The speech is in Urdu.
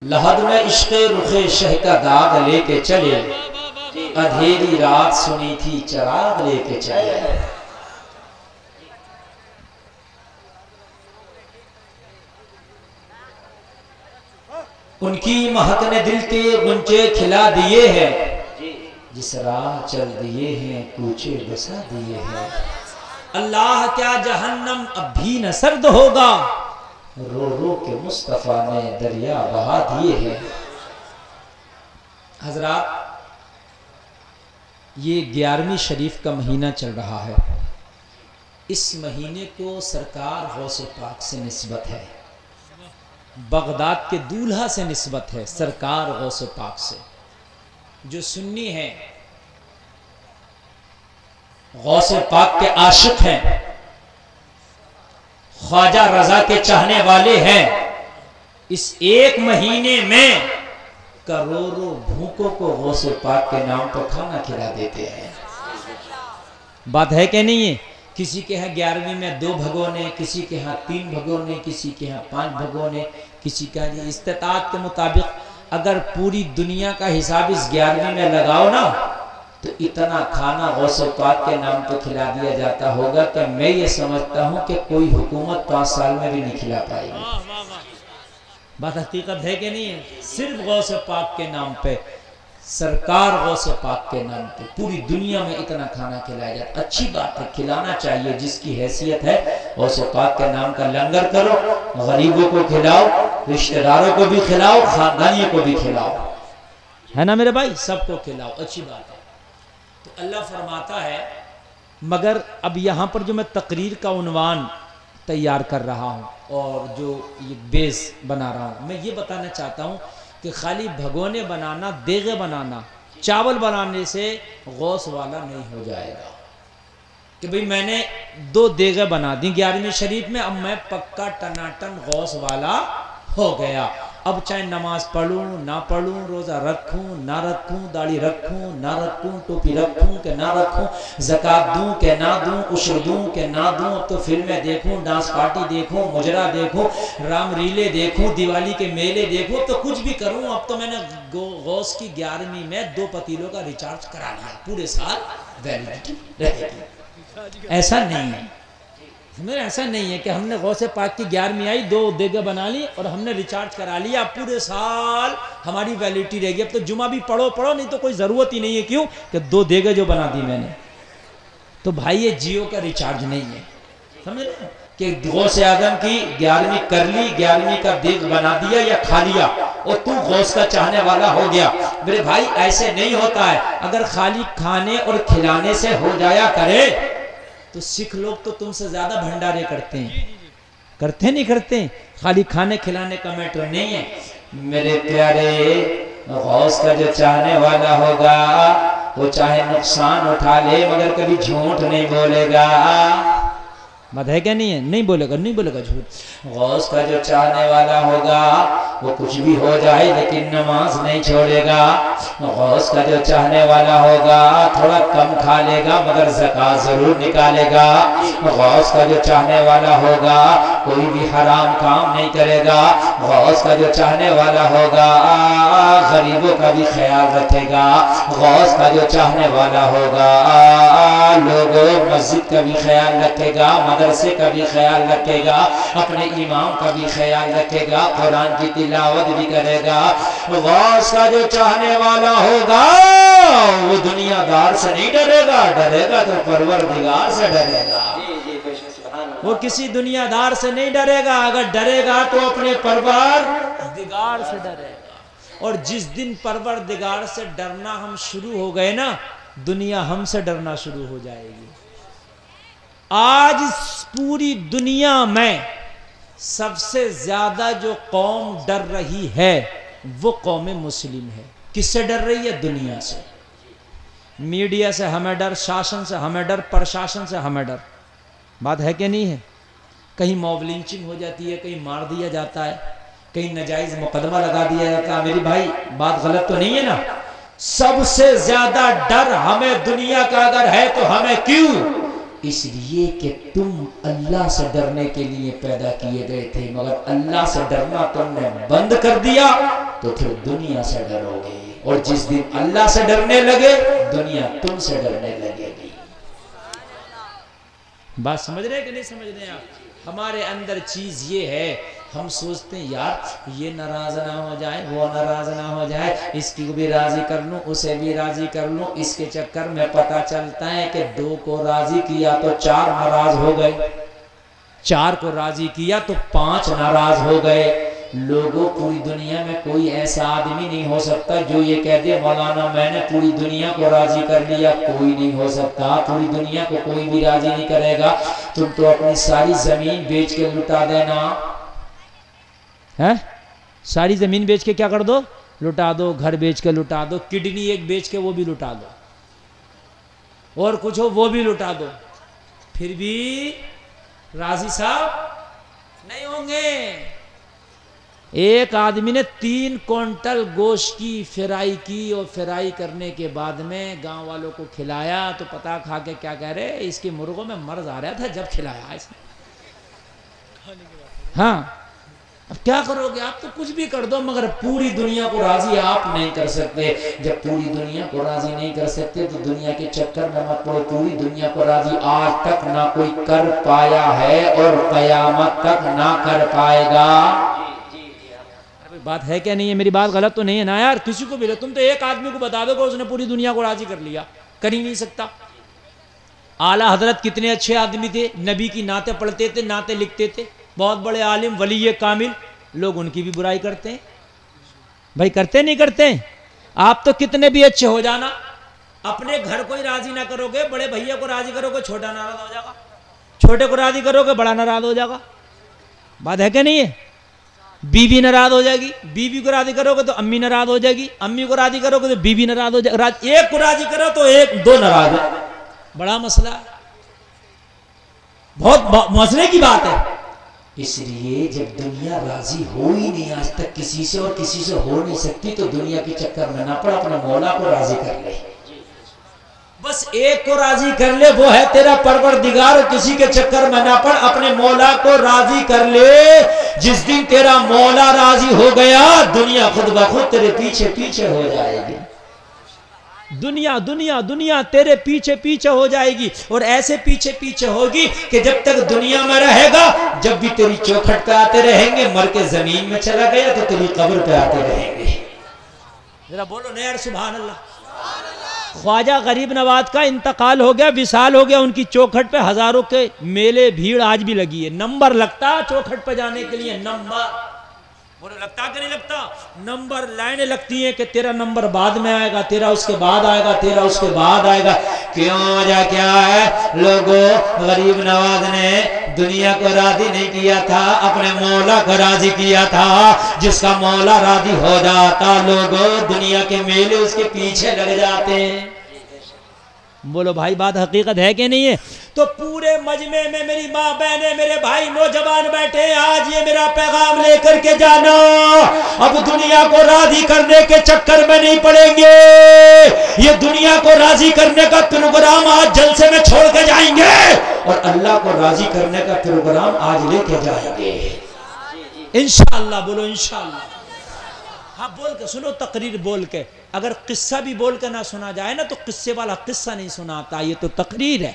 لحد میں عشق رخ شہ کا داغ لے کے چلے، اندھیری رات سنی تھی چراغ لے کے چلے۔ ان کی مہک نے دل کے غنچے کھلا دیے ہیں، جس راہ چل دیے ہیں کوچے بسا دیے ہیں۔ اللہ کیا جہنم اب بھی نہ سرد ہوگا، رو رو کے مصطفیٰ نے دریا بہا دیے ہیں۔ حضرات، یہ 11ویں شریف کا مہینہ چل رہا ہے۔ اس مہینے کو سرکار غوث پاک سے نسبت ہے، بغداد کے دولہا سے نسبت ہے، سرکار غوث پاک سے۔ جو سنی ہیں، غوث پاک کے عاشق ہیں، خواجہ رضا کے چاہنے والے ہیں، اس ایک مہینے میں کروڑوں بھوکوں کو غوث پاک کے نام پر کھانا کھلا دیتے ہیں۔ بات ہے کہ نہیں ہے؟ کسی کے ہاں 11ویں میں 2 بھگونے، کسی کے ہاں 3 بھگونے، کسی کے ہاں 5 بھگونے، کسی کا استطاعت کے مطابق اگر پوری دنیا کا حساب اس 11ویں میں لگاؤ نا تو اتنا کھانا غوث پاک کے نام پہ کھلا دیا جاتا ہوگا کہ میں یہ سمجھتا ہوں کہ کوئی حکومت 5 سال میں بھی نہیں کھلا پائے گی۔ بات حقیقت ہے کہ نہیں ہے؟ صرف غوث پاک کے نام پہ، سرکار غوث پاک کے نام پہ پوری دنیا میں اتنا کھانا کھلایا جاتا۔ اچھی بات ہے، کھلانا چاہیے، جس کی حیثیت ہے غوث پاک کے نام کا لنگر کرو، غریبوں کو کھلاؤ، رشتہ داروں کو بھی کھلاؤ، خاندانیوں کو بھی کھلاؤ، ہے نا میرے بھائی؟ سب کو کھلاؤ، اچھی بات ہے۔ تو اللہ فرماتا ہے، مگر اب یہاں پر جو میں تقریر کا عنوان تیار کر رہا ہوں اور جو یہ بیس بنا رہا ہوں، میں یہ بتانا چاہتا ہوں کہ خالی بھگونے بنانا، دیگے بنانا، چاول بنانے سے غوث والا نہیں ہو جائے گا کہ بھئی میں نے 2 دیگے بنا دی 11ویں شریف میں، اب میں پکا ٹناٹن غوث والا ہو گیا۔ اب چاہے نماز پڑھوں نہ پڑھوں، روزہ رکھوں نہ رکھوں، داڑھی رکھوں نہ رکھوں، ٹوپی رکھوں کہ نہ رکھوں، زکوٰۃ دوں کہ نہ دوں، عشر دوں کہ نہ دوں، اب تو فلمیں دیکھوں، ڈانس پارٹی دیکھوں، مجرا دیکھوں، رام ریلے دیکھوں، دیوالی کے میلے دیکھوں، تو کچھ بھی کروں، اب تو میں نے غوث کی 11ویں میں 2 پتیلوں کا ریچارج کرا لیا، پورے سال ویلیڈیٹی رہے گی۔ ایسا نہیں ہے، ایسا نہیں ہے کہ ہم نے غوث پاک کی 11ویں آئی 2 دیگے بنا لی اور ہم نے ریچارج کرا لیا، اب پورے سال ہماری ویلیڈیٹی رہ گی، اب تو جمعہ بھی پڑھو نہیں تو کوئی ضرورت ہی نہیں ہے۔ کیوں کہ 2 دیگے جو بنا دی میں نے، تو بھائی یہ جیو کا ریچارج نہیں ہے، سمجھ رہے کہ غوث اعظم کی 11ویں کر لی، 11ویں کا دیگ بنا دیا یا کھا لیا اور تو غوث کا چاہنے والا ہو گیا۔ میرے بھائی ایسے نہیں ہوتا ہے، اگر خالی کھانے اور کھلانے سے ہو جایا کرے تو سکھ لوگ تو تم سے زیادہ بھنڈارے کرتے ہیں، کرتے نہیں کرتے؟ خالی کھانے کھلانے کا میٹر نہیں ہے۔ میرے پیارے، غوث کا جو چاہنے والا ہوگا وہ چاہے نقصان اٹھا لے مگر کبھی جھوٹ نہیں بولے گا۔ بات ہے کیا نہیں ہے؟ نہیں بولے گا جھوٹ۔ غوث کا جو چاہنے والا ہوگا وہ کچھ بھی ہو جائے لیکن نماز نہیں چھوڑے گا۔ غوث کا جو چاہنے والا ہوگا تھوڑا کم کھا لے گا مگر زکوٰۃ ضرور نکالے گا۔ غوث کا جو چاہنے والا ہوگا کوئی بھی حرام کام نہیں کرے گا۔ غوث کا جو چاہنے والا ہوگا غریبوں کا بھی خیال رکھے گا۔ غوث کا جو چاہنے والا ہوگا لوگوں مسجد کا بھی خیال رکھے گا، مدرسے کا بھی خیال رکھے گا، اپنے امام کا بھی خیال رکھے گا، قرآن کی تلاوت بھی کرے گا۔ غوث کا جو چاہنے والا ہوگا وہ دنیا دار سے نہیں ڈرے گا، ڈرے گا تو پروردگار سے ڈرے گا۔ وہ کسی دنیا دار سے نہیں ڈرے گا، اگر ڈرے گا تو اپنے پروردگار سے ڈرے گا۔ اور جس دن پروردگار سے ڈرنا ہم شروع ہو گئے نا، دنیا ہم سے ڈرنا شروع ہو جائے گی۔ آج پوری دنیا میں سب سے زیادہ جو قوم ڈر رہی ہے وہ قوم مسلم ہے۔ کس سے ڈر رہی ہے؟ دنیا سے۔ میڈیا سے ہمیں ڈر، شاشن سے ہمیں ڈر، پرشاشن سے ہمیں ڈر۔ بات ہے کہ نہیں ہے؟ کہیں موب لنچنگ ہو جاتی ہے، کہیں مار دیا جاتا ہے، کہیں ناجائز مقدمہ لگا دیا جاتا ہے۔ میری بھائی بات غلط تو نہیں ہے نا؟ سب سے زیادہ ڈر ہمیں دنیا کا اگر ہے تو ہمیں کیوں؟ اس لیے کہ تم اللہ سے ڈرنے کے لیے پیدا کیے گئے تھے، مگر اللہ سے ڈرنا تم نے بند کر دیا تو پھر دنیا سے ڈرو گے، اور جس دن اللہ سے ڈرنے لگے دنیا تم سے ڈرنے لگے گی۔ بات سمجھ رہے کہ نہیں سمجھ رہے آپ؟ ہمارے اندر چیز یہ ہے، ہم سوچتے ہیں یار یہ ناراض نہ ہو جائے، وہ ناراض نہ ہو جائے، اس کی بھی راضی کر لوں، اسے بھی راضی کر لوں۔ اس کے چکر میں پتہ چلتا ہے کہ 2 کو راضی کیا تو 4 ناراض ہو گئے، 4 کو راضی کیا تو 5 ناراض ہو گئے۔ لوگوں، پوری دنیا میں کوئی ایسا آدمی نہیں ہو سکتا جو یہ کہہ دے مولانا میں نے پوری دنیا کو راضی کر لیا، کوئی نہیں ہو سکتا، پوری دنیا کو کوئی بھی راضی نہیں کرے گا۔ تم تو اپنی ساری زمین بیچ کے لٹا دینا ہے، ساری زمین بیچ کے کیا کر دو؟ لٹا دو، گھر بیچ کے لٹا دو، کڈنی ایک بیچ کے وہ بھی لٹا دو، اور کچھ ہو وہ بھی لٹا دو، پھر بھی راضی صاحب نہیں ہوں گے۔ ایک آدمی نے 3 کوئنٹل گوشت کی فرائی کی، اور فرائی کرنے کے بعد میں گاؤں والوں کو کھلایا تو پتا کھا کے کیا کہہ رہے، اس کے مرغوں میں مرض آ رہا تھا جب کھلایا اس نے۔ ہاں اب کیا کرو گے آپ؟ تو کچھ بھی کر دو، مگر پوری دنیا کو راضی آپ نہیں کر سکتے۔ جب پوری دنیا کو راضی نہیں کر سکتے تو دنیا کے چکر میں مت پڑو۔ پوری دنیا کو راضی آج تک نہ کوئی کر پایا ہے اور قیامت تک نہ کر پائے گا۔ بات ہے کیا نہیں ہے؟ میری بات غلط تو نہیں ہے نا یار؟ کسی کو بھی لے، تم تو ایک آدمی کو بتا دو کہ اس نے پوری دنیا کو راضی کر لیا، کر ہی نہیں سکتا۔ اعلیٰ حضرت کتنے اچھے آدمی تھے، نبی کی نعتیں پڑھتے تھے، نعتیں لکھتے تھے، بہت بڑے عالم ولی کامل، لوگ ان کی بھی برائی کرتے ہیں۔ بھائی کرتے نہیں کرتے؟ آپ تو کتنے بھی اچھے ہو جانا، اپنے گھر کو ہی راضی نہ کرو گے، بڑے بھیا کو راضی کرو گے چھوٹا ناراض ہو جائے گا، چھوٹے کو راضی کرو گے بڑا ناراض ہو جائے گا۔ بات ہے کہ نہیں ہے؟ بیوی ناراض ہو جائے گی، بیوی کو راضی کرو گے تو امی ناراض ہو جائے گی، امی کو راضی کرو گے تو بیوی ناراض ہو جائے گی، ایک کو راضی کرو تو 2 ناراض ہے، بڑا مسئلہ ہے، بہت مسئلے کی بات ہے۔ اس لیے جب دنیا راضی ہو ہی نہیں آج تک کسی سے، اور کسی سے ہو نہیں سکتی، تو دنیا کے چکر میں نہ پڑ، اپنے مولا کو راضی کر لے، بس ایک کو راضی کر لے، وہ ہے تیرا پروردگار، کسی کے چکر میں نہ پڑ، اپنے مولا کو راضی کر لے۔ جس دن تیرا مولا راضی ہو گیا دنیا خود بخود تیرے پیچھے پیچھے ہو جائے گی، دنیا دنیا دنیا تیرے پیچھے پیچھے ہو جائے گی، اور ایسے پیچھے پیچھے ہوگی کہ جب تک دنیا میں رہے گا، جب بھی تیری چوکھٹ پہ آتے رہیں گے، مر کے زمین میں چلا گیا تو تیری قبر پہ آتے رہیں گے۔ ذرا بولو نا یار سبحان اللہ۔ خواجہ غریب نواز کا انتقال ہو گیا، وصال ہو گیا، ان کی چوکھٹ پہ ہزاروں کے میلے بھیڑ آج بھی لگی ہے، نمبر لگتا چوکھٹ پہ جانے کے لیے، نمبر بولو لگتا کہ نہیں لگتا؟ نمبر لائنیں لگتی ہیں کہ تیرا نمبر بعد میں آئے گا، تیرا اس کے بعد آئے گا، تیرا اس کے بعد آئے گا۔ کیوں؟ وجہ کیا ہے؟ لوگوں، غریب نواز نے دنیا کو راضی نہیں کیا تھا، اپنے مولا کو راضی کیا تھا۔ جس کا مولا راضی ہو جاتا، لوگوں دنیا کے میلے اس کے پیچھے لگ جاتے ہیں۔ بولو بھائی بات حقیقت ہے کہ نہیں ہے؟ تو پورے مجمع میں میری ماں بہنیں، میرے بھائی نوجوان بیٹھے ہیں، آج یہ میرا پیغام لے کر کے جانا، اب دنیا کو راضی کرنے کے چکر میں نہیں پڑیں گے، یہ دنیا کو راضی کرنے کا پروگرام آج جلسے میں چھوڑ کے جائیں گے، اور اللہ کو راضی کرنے کا پروگرام آج لے کے جائیں گے انشاءاللہ۔ بولو انشاءاللہ۔ ہاں بول کے سنو، تقریر بول کے، اگر قصہ بھی بول کے نہ سنا جائے نا تو قصے والا قصہ نہیں سناتا، یہ تو تقریر ہے۔